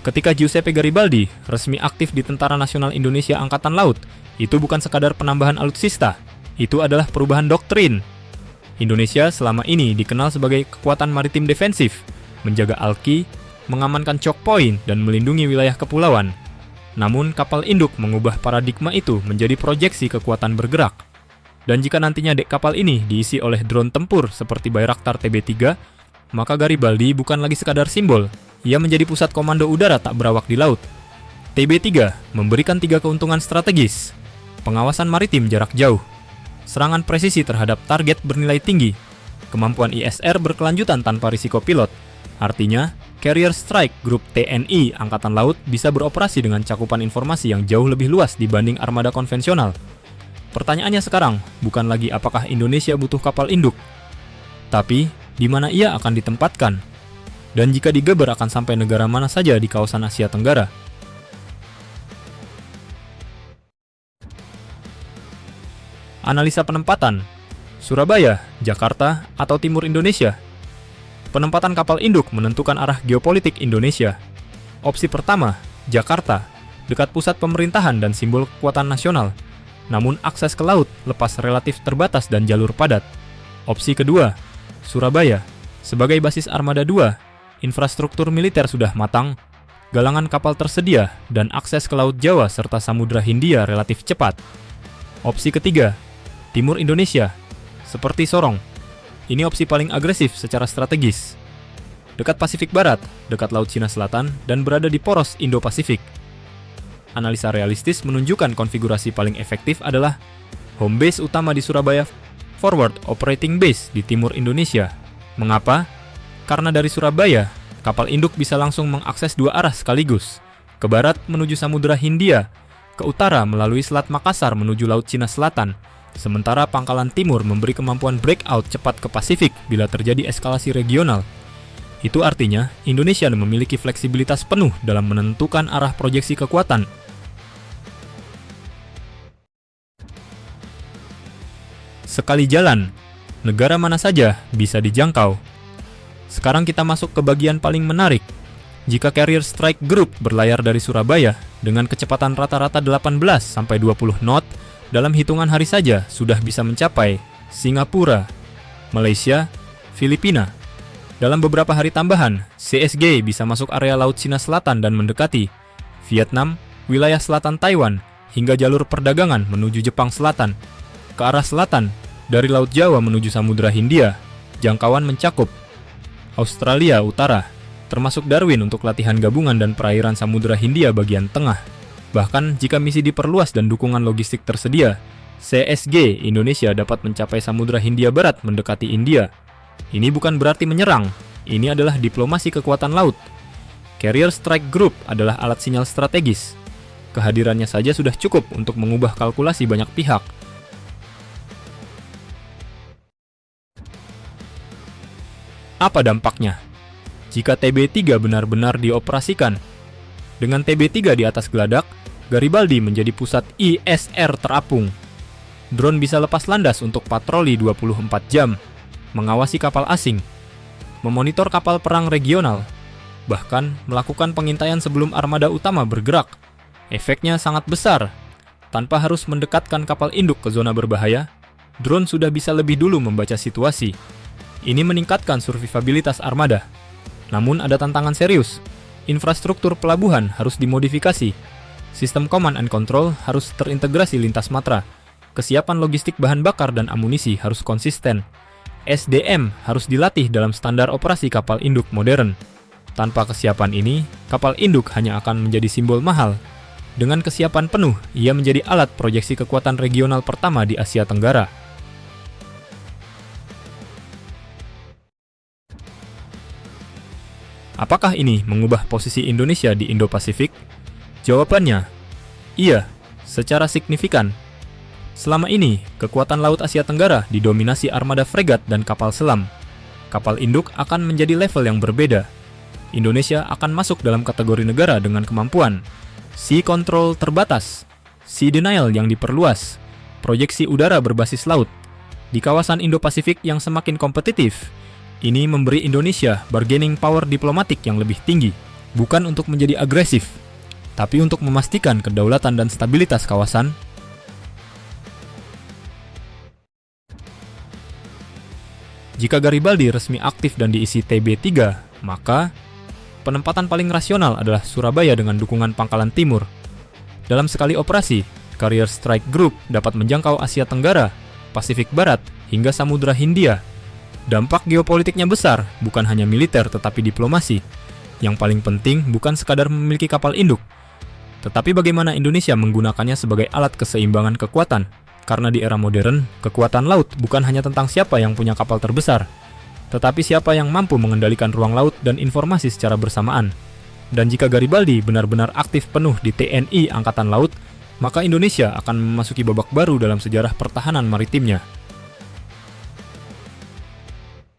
Ketika Giuseppe Garibaldi resmi aktif di Tentara Nasional Indonesia Angkatan Laut, itu bukan sekadar penambahan alutsista, itu adalah perubahan doktrin. Indonesia selama ini dikenal sebagai kekuatan maritim defensif, menjaga alki, mengamankan choke point, dan melindungi wilayah kepulauan. Namun, kapal induk mengubah paradigma itu menjadi proyeksi kekuatan bergerak. Dan jika nantinya dek kapal ini diisi oleh drone tempur seperti Bayraktar TB3, maka Garibaldi bukan lagi sekadar simbol, ia menjadi pusat komando udara tak berawak di laut. TB3 memberikan 3 keuntungan strategis: pengawasan maritim jarak jauh, serangan presisi terhadap target bernilai tinggi, kemampuan ISR berkelanjutan tanpa risiko pilot. Artinya, Carrier Strike Group TNI Angkatan Laut bisa beroperasi dengan cakupan informasi yang jauh lebih luas dibanding armada konvensional. Pertanyaannya sekarang bukan lagi apakah Indonesia butuh kapal induk, tapi di mana ia akan ditempatkan, dan jika digeber akan sampai negara mana saja di kawasan Asia Tenggara. Analisa penempatan: Surabaya, Jakarta, atau timur Indonesia? Penempatan kapal induk menentukan arah geopolitik Indonesia. Opsi pertama, Jakarta, dekat pusat pemerintahan dan simbol kekuatan nasional. Namun akses ke laut lepas relatif terbatas dan jalur padat. Opsi kedua, Surabaya, sebagai basis Armada 2, infrastruktur militer sudah matang, galangan kapal tersedia, dan akses ke Laut Jawa serta Samudra Hindia relatif cepat. Opsi ketiga, timur Indonesia, seperti Sorong. Ini opsi paling agresif secara strategis. Dekat Pasifik Barat, dekat Laut Cina Selatan, dan berada di poros Indo-Pasifik. Analisa realistis menunjukkan konfigurasi paling efektif adalah home base utama di Surabaya, forward operating base di timur Indonesia. Mengapa? Karena dari Surabaya, kapal induk bisa langsung mengakses 2 arah sekaligus. Ke barat menuju Samudra Hindia, ke utara melalui Selat Makassar menuju Laut Cina Selatan. Sementara pangkalan timur memberi kemampuan breakout cepat ke Pasifik bila terjadi eskalasi regional. Itu artinya Indonesia memiliki fleksibilitas penuh dalam menentukan arah proyeksi kekuatan. Sekali jalan, negara mana saja bisa dijangkau. Sekarang kita masuk ke bagian paling menarik. Jika Carrier Strike Group berlayar dari Surabaya dengan kecepatan rata-rata 18-20 knot, dalam hitungan hari saja sudah bisa mencapai Singapura, Malaysia, Filipina. Dalam beberapa hari tambahan, CSG bisa masuk area Laut Cina Selatan dan mendekati Vietnam, wilayah selatan Taiwan, hingga jalur perdagangan menuju Jepang Selatan. Ke arah selatan, dari Laut Jawa menuju Samudra Hindia, jangkauan mencakup Australia Utara, termasuk Darwin untuk latihan gabungan dan perairan Samudra Hindia bagian tengah. Bahkan jika misi diperluas dan dukungan logistik tersedia, CSG Indonesia dapat mencapai Samudra Hindia Barat mendekati India. Ini bukan berarti menyerang, ini adalah diplomasi kekuatan laut. Carrier Strike Group adalah alat sinyal strategis. Kehadirannya saja sudah cukup untuk mengubah kalkulasi banyak pihak. Apa dampaknya jika TB3 benar-benar dioperasikan? Dengan TB3 di atas geladak, Garibaldi menjadi pusat ISR terapung. Drone bisa lepas landas untuk patroli 24 jam, mengawasi kapal asing, memonitor kapal perang regional, bahkan melakukan pengintaian sebelum armada utama bergerak. Efeknya sangat besar. Tanpa harus mendekatkan kapal induk ke zona berbahaya, drone sudah bisa lebih dulu membaca situasi. Ini meningkatkan survivabilitas armada. Namun ada tantangan serius. Infrastruktur pelabuhan harus dimodifikasi. Sistem command and control harus terintegrasi lintas matra. Kesiapan logistik bahan bakar dan amunisi harus konsisten. SDM harus dilatih dalam standar operasi kapal induk modern. Tanpa kesiapan ini, kapal induk hanya akan menjadi simbol mahal. Dengan kesiapan penuh, ia menjadi alat proyeksi kekuatan regional pertama di Asia Tenggara. Apakah ini mengubah posisi Indonesia di Indo-Pasifik? Jawabannya, iya, secara signifikan. Selama ini, kekuatan Laut Asia Tenggara didominasi armada fregat dan kapal selam. Kapal induk akan menjadi level yang berbeda. Indonesia akan masuk dalam kategori negara dengan kemampuan sea control terbatas, sea denial yang diperluas, proyeksi udara berbasis laut. Di kawasan Indo-Pasifik yang semakin kompetitif, ini memberi Indonesia bargaining power diplomatik yang lebih tinggi. bukan untuk menjadi agresif, tapi untuk memastikan kedaulatan dan stabilitas kawasan. Jika Garibaldi resmi aktif dan diisi TB3, maka penempatan paling rasional adalah Surabaya dengan dukungan Pangkalan Timur. Dalam sekali operasi, Carrier Strike Group dapat menjangkau Asia Tenggara, Pasifik Barat, hingga Samudra Hindia. Dampak geopolitiknya besar, bukan hanya militer tetapi diplomasi. Yang paling penting bukan sekadar memiliki kapal induk, tetapi bagaimana Indonesia menggunakannya sebagai alat keseimbangan kekuatan. Karena di era modern, kekuatan laut bukan hanya tentang siapa yang punya kapal terbesar, tetapi siapa yang mampu mengendalikan ruang laut dan informasi secara bersamaan. Dan jika Garibaldi benar-benar aktif penuh di TNI Angkatan Laut, maka Indonesia akan memasuki babak baru dalam sejarah pertahanan maritimnya.